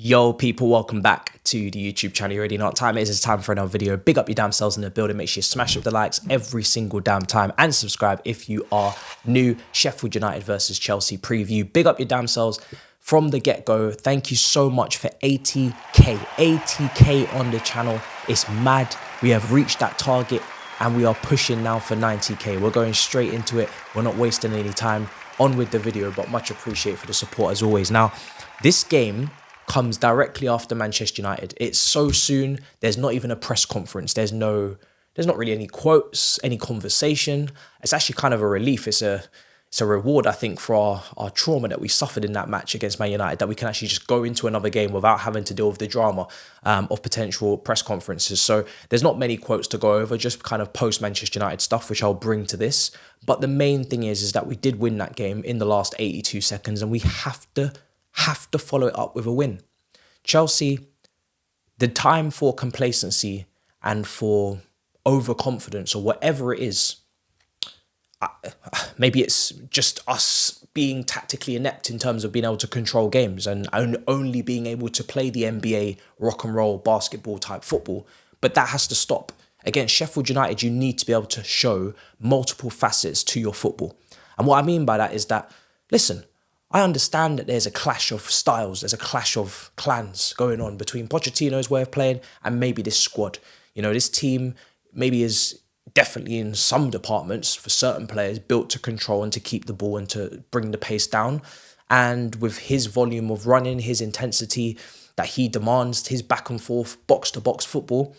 Yo people, welcome back to the YouTube channel. You already know what time it is. It's time for another video. Big up your damn selves in the building. Make sure you smash up the likes every single damn time and subscribe if you are new. Sheffield United versus Chelsea preview. Big up your damn selves from the get-go. Thank you so much for 80k on the channel. It's mad. We have reached that target and we are pushing now for 90k. We're going straight into it. We're not wasting any time. On with the video, but much appreciated for the support as always. Now, this game comes directly after Manchester United. It's so soon. There's not even a press conference. There's not really any quotes, any conversation. It's actually kind of a relief. It's a reward, I think, for our trauma that we suffered in that match against Man United, that we can actually just go into another game without having to deal with the drama of potential press conferences. So there's not many quotes to go over, just kind of post-Manchester United stuff, which I'll bring to this. But the main thing is that we did win that game in the last 82 seconds, and we have to follow it up with a win. Chelsea, the time for complacency and for overconfidence or whatever it is, maybe it's just us being tactically inept in terms of being able to control games and only being able to play the NBA rock and roll basketball type football. But that has to stop. Against Sheffield United, you need to be able to show multiple facets to your football. And what I mean by that is that, listen, I understand that there's a clash of styles, there's a clash of clans going on between Pochettino's way of playing and maybe this squad. You know, this team maybe is definitely in some departments for certain players built to control and to keep the ball and to bring the pace down. And with his volume of running, his intensity that he demands, his back and forth box to box football,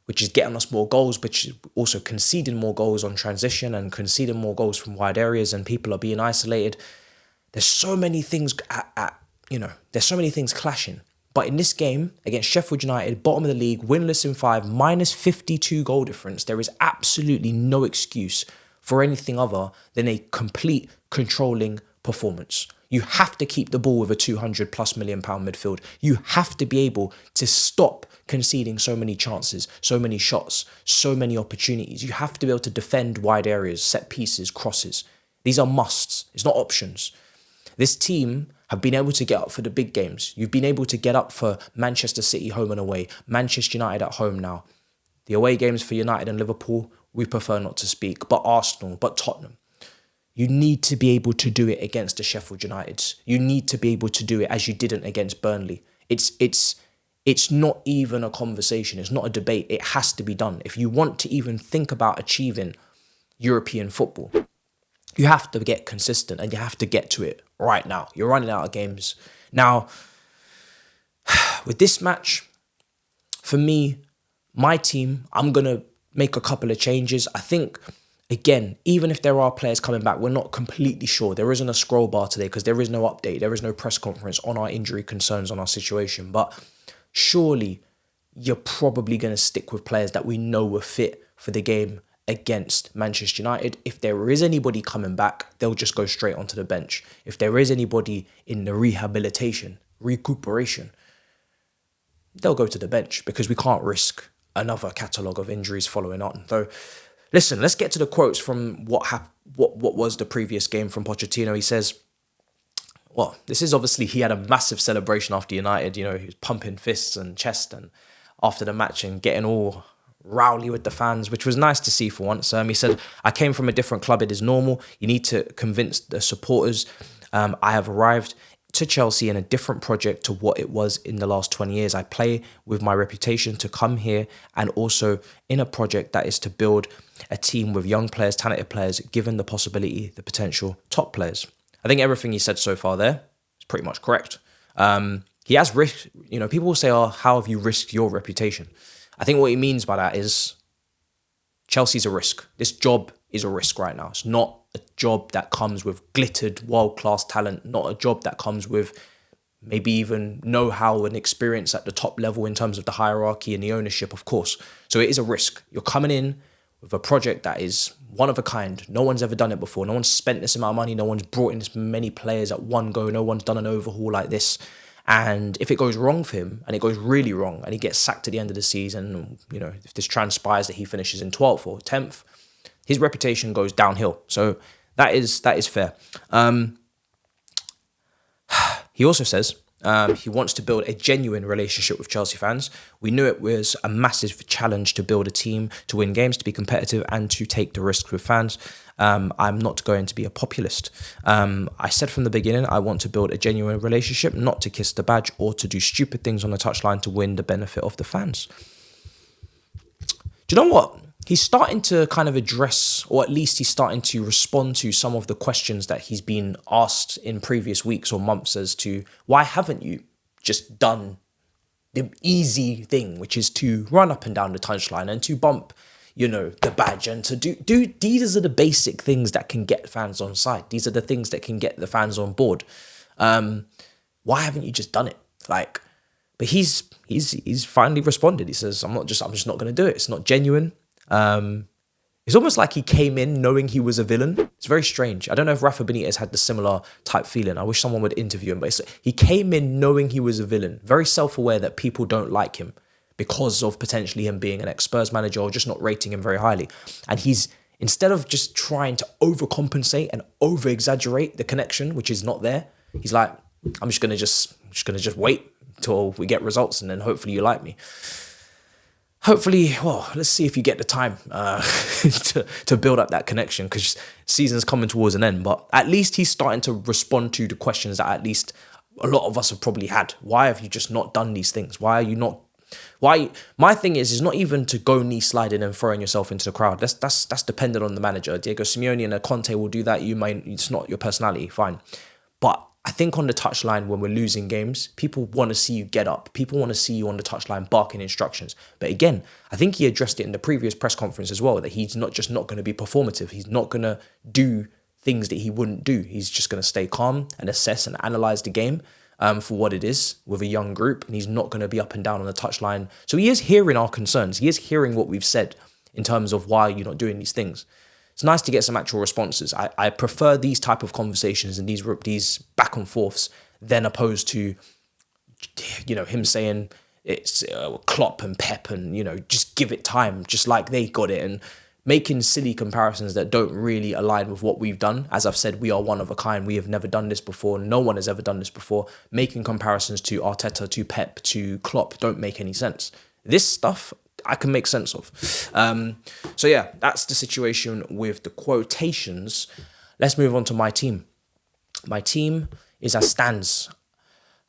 which is getting us more goals, but also conceding more goals on transition and conceding more goals from wide areas, and people are being isolated. There's so many things there's so many things clashing. But in this game against Sheffield United, bottom of the league, winless in 5, minus 52 goal difference, there is absolutely no excuse for anything other than a complete controlling performance. You have to keep the ball with a 200+ million pound midfield. You have to be able to stop conceding so many chances, so many shots, so many opportunities. You have to be able to defend wide areas, set pieces, crosses. These are musts. It's not options. This team have been able to get up for the big games. You've been able to get up for Manchester City home and away, Manchester United at home now. The away games for United and Liverpool, we prefer not to speak, but Arsenal, but Tottenham. You need to be able to do it against the Sheffield Uniteds. You need to be able to do it as you didn't against Burnley. It's not even a conversation. It's not a debate. It has to be done. If you want to even think about achieving European football, you have to get consistent and you have to get to it right now. You're running out of games. Now, with this match, for me, my team, I'm going to make a couple of changes. I think, again, even if there are players coming back, we're not completely sure. There isn't a scroll bar today because there is no update. There is no press conference on our injury concerns, on our situation. But surely you're probably going to stick with players that we know were fit for the game against Manchester United. If there is anybody coming back, they'll just go straight onto the bench. If there is anybody in the recuperation, they'll go to the bench because we can't risk another catalogue of injuries following on. So, listen, let's get to the quotes from what was the previous game from Pochettino. He says, well, this is obviously, he had a massive celebration after United. You know, he was pumping fists and chest and after the match and getting all rowdy with the fans, which was nice to see for once. He said, I came from a different club. It is normal. You need to convince the supporters. I have arrived to Chelsea in a different project to what it was in the last 20 years. I play with my reputation to come here and also in a project that is to build a team with young players, talented players, given the possibility, the potential top players. I think everything he said so far there is pretty much correct. He has risked, people will say, oh, how have you risked your reputation? I think what he means by that is Chelsea's a risk. This job is a risk right now. It's not a job that comes with glittered world-class talent, not a job that comes with maybe even know-how and experience at the top level in terms of the hierarchy and the ownership, of course. So it is a risk. You're coming in with a project that is one of a kind. No one's ever done it before. No one's spent this amount of money. No one's brought in this many players at one go. No one's done an overhaul like this. And if it goes wrong for him, and it goes really wrong, and he gets sacked at the end of the season, if this transpires that he finishes in 12th or 10th, his reputation goes downhill. So that is fair. He also says, He wants to build a genuine relationship with Chelsea fans. We knew it was a massive challenge to build a team, to win games, to be competitive, and to take the risks with fans. I'm not going to be a populist. I said from the beginning, I want to build a genuine relationship, not to kiss the badge or to do stupid things on the touchline to win the benefit of the fans. Do you know what? He's starting to kind of address, or at least he's starting to respond to some of the questions that he's been asked in previous weeks or months as to why haven't you just done the easy thing, which is to run up and down the touchline and to bump, the badge and to do these are the basic things that can get fans on side. These are the things that can get the fans on board. Why haven't you just done it? But he's finally responded. He says, I'm just not going to do it. It's not genuine. It's almost like he came in knowing he was a villain. It's very strange. I don't know if Rafa Benitez had the similar type feeling. I wish someone would interview him, but he came in knowing he was a villain, very self-aware that people don't like him because of potentially him being an ex-Spurs manager or just not rating him very highly. And he's, instead of just trying to overcompensate and over-exaggerate the connection, which is not there, he's like, I'm just gonna just wait till we get results and then hopefully you like me. Hopefully, well, let's see if you get the time to build up that connection, because season's coming towards an end. But at least he's starting to respond to the questions that at least a lot of us have probably had. Why have you just not done these things? Why are you not? Why? My thing is not even to go knee sliding and throwing yourself into the crowd. That's dependent on the manager. Diego Simeone and a Conte will do that. It's not your personality, fine. But I think on the touchline, when we're losing games, people want to see you get up. People want to see you on the touchline barking instructions. But again, I think he addressed it in the previous press conference as well, that he's not going to be performative. He's not going to do things that he wouldn't do. He's just going to stay calm and assess and analyze the game for what it is with a young group. And he's not going to be up and down on the touchline. So he is hearing our concerns. He is hearing what we've said in terms of why you're not doing these things. It's nice to get some actual responses. I prefer these type of conversations and these back and forths than opposed to, him saying it's Klopp and Pep and, just give it time, just like they got it, and making silly comparisons that don't really align with what we've done. As I've said, we are one of a kind. We have never done this before. No one has ever done this before. Making comparisons to Arteta, to Pep, to Klopp don't make any sense. This stuff I can make sense of. So yeah, that's the situation with the quotations. Let's move on to my team. My team is as stands.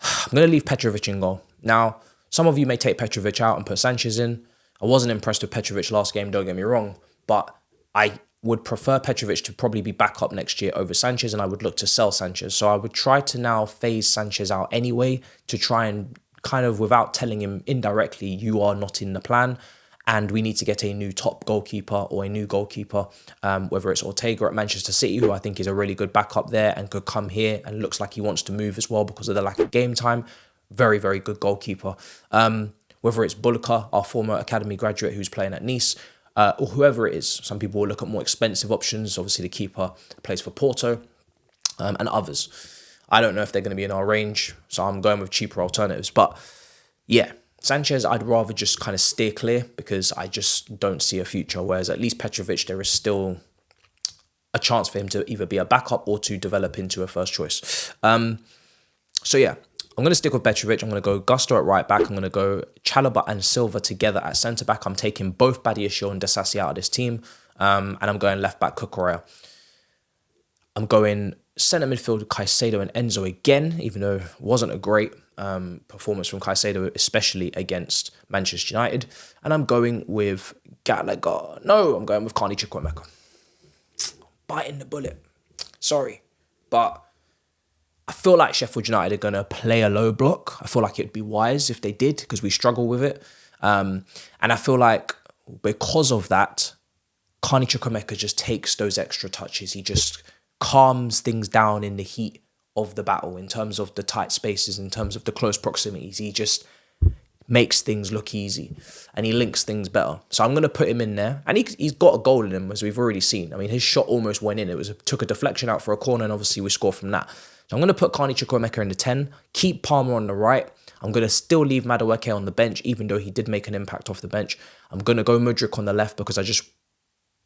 I'm going to leave Petrovic in goal. Now, some of you may take Petrovic out and put Sanchez in. I wasn't impressed with Petrovic last game, don't get me wrong, but I would prefer Petrovic to probably be back up next year over Sanchez, and I would look to sell Sanchez. So I would try to now phase Sanchez out anyway to try and kind of, without telling him indirectly, you are not in the plan and we need to get a new top goalkeeper or a new goalkeeper, whether it's Ortega at Manchester City, who I think is a really good backup there and could come here and looks like he wants to move as well because of the lack of game time. Very, very good goalkeeper. Whether it's Bulka, our former academy graduate who's playing at Nice, or whoever it is. Some people will look at more expensive options. Obviously, the keeper plays for Porto, and others. I don't know if they're going to be in our range, so I'm going with cheaper alternatives. But yeah, Sanchez, I'd rather just kind of steer clear because I just don't see a future. Whereas at least Petrovic, there is still a chance for him to either be a backup or to develop into a first choice. So yeah, I'm going to stick with Petrovic. I'm going to go Gusto at right back. I'm going to go Chalobah and Silva together at centre back. I'm taking both Badiashile and Disasi out of this team. And I'm going left back Cucurella. I'm going centre midfield Caicedo and Enzo again, even though it wasn't a great performance from Caicedo, especially against Manchester United. And I'm going with Gallagher. No, I'm going with Carney Chukwuemeka. Biting the bullet. Sorry. But I feel like Sheffield United are going to play a low block. I feel like it'd be wise if they did because we struggle with it. And I feel like because of that, Carney Chukwuemeka just takes those extra touches. He just calms things down in the heat of the battle in terms of the tight spaces, in terms of the close proximities. He just makes things look easy and he links things better. So I'm going to put him in there. And he's got a goal in him, as we've already seen. I mean, his shot almost went in. It took a deflection out for a corner and obviously we scored from that. So I'm going to put Carney Chukwuemeka in the 10, keep Palmer on the right. I'm going to still leave Madueke on the bench, even though he did make an impact off the bench. I'm going to go Mudryk on the left because I just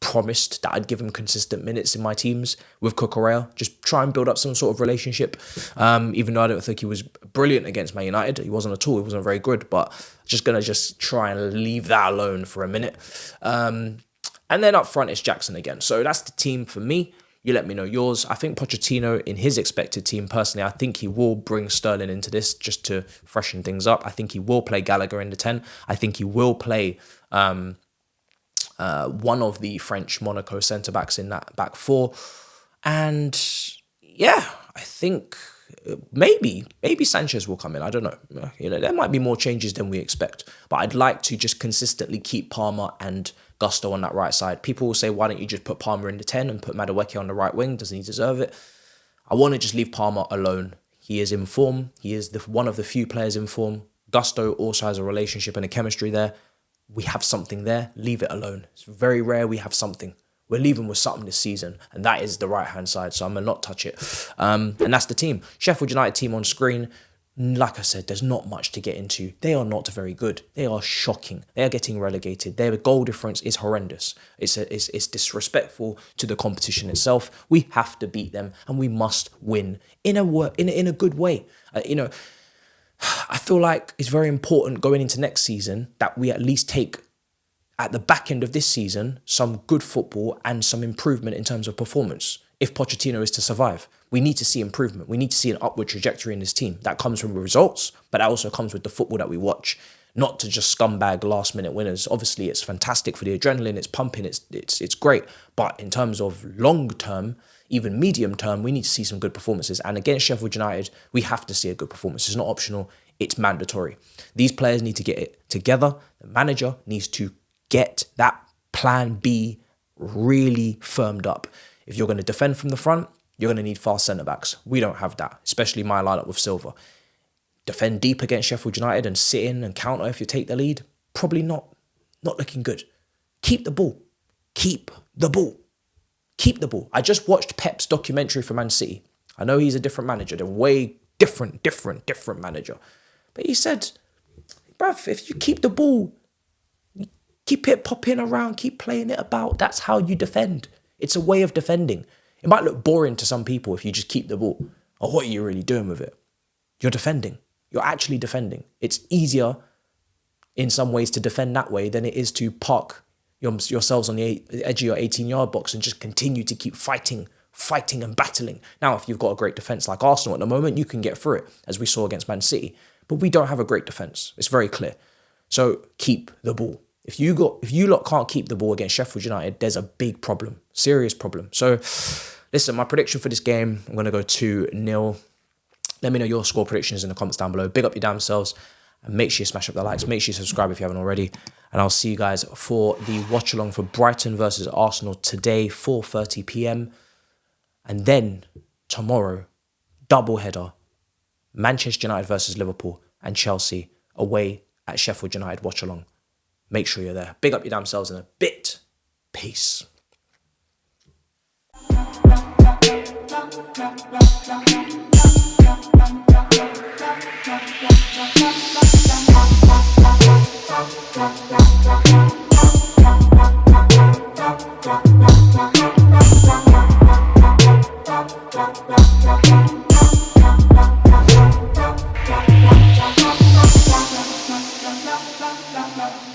promised that I'd give him consistent minutes in my teams with Cucurella. Just try and build up some sort of relationship. Even though I don't think he was brilliant against Man United. He wasn't at all. He wasn't very good. But just going to try and leave that alone for a minute. And then up front, it's Jackson again. So that's the team for me. You let me know yours. I think Pochettino, in his expected team, personally, I think he will bring Sterling into this just to freshen things up. I think he will play Gallagher in the 10. I think he will play one of the French Monaco centre-backs in that back four. And yeah, I think maybe Sanchez will come in. I don't know. There might be more changes than we expect. But I'd like to just consistently keep Palmer and Gusto on that right side. People will say, why don't you just put Palmer in the 10 and put Madueke on the right wing? Doesn't he deserve it? I want to just leave Palmer alone. He is in form. He is one of the few players in form. Gusto also has a relationship and a chemistry there. We have something there. Leave it alone. It's very rare we have something. We're leaving with something this season, and that is the right-hand side, so I'm going to not touch it. And that's the team. Sheffield United team on screen. Like I said, there's not much to get into. They are not very good. They are shocking. They are getting relegated. Their goal difference is horrendous. It's disrespectful to the competition itself. We have to beat them, and we must win in a good way. I feel like it's very important going into next season that we at least take, at the back end of this season, some good football and some improvement in terms of performance. If Pochettino is to survive, we need to see improvement. We need to see an upward trajectory in this team. That comes from the results, but that also comes with the football that we watch. Not to just scumbag last-minute winners. Obviously, it's fantastic for the adrenaline. It's pumping. It's great. But in terms of long-term, even medium-term, we need to see some good performances. And against Sheffield United, we have to see a good performance. It's not optional. It's mandatory. These players need to get it together. The manager needs to get that plan B really firmed up. If you're going to defend from the front, you're going to need fast centre-backs. We don't have that, especially my lineup with Silva. Defend deep against Sheffield United and sit in and counter if you take the lead? Probably not. Not looking good. Keep the ball. Keep the ball. Keep the ball. I just watched Pep's documentary for Man City. I know he's a different manager. They're way different manager. But he said, bruv, if you keep the ball, keep it popping around, keep playing it about, that's how you defend. It's a way of defending. It might look boring to some people if you just keep the ball. Or what are you really doing with it? You're defending. You're actually defending. It's easier in some ways to defend that way than it is to park yourselves on the edge of your 18-yard box and just continue to keep fighting and battling. Now, if you've got a great defence like Arsenal at the moment, you can get through it, as we saw against Man City. But we don't have a great defence. It's very clear. So keep the ball. If you lot can't keep the ball against Sheffield United, there's a big problem, serious problem. So, listen, my prediction for this game, I'm going to go 2-0. Let me know your score predictions in the comments down below. Big up your damn selves, and make sure you smash up the likes. Make sure you subscribe if you haven't already. And I'll see you guys for the watch along for Brighton versus Arsenal today, 4:30 p.m. And then tomorrow, double header, Manchester United versus Liverpool and Chelsea away at Sheffield United watch along. Make sure you're there. Big up your damn selves in a bit. Peace. La la la la la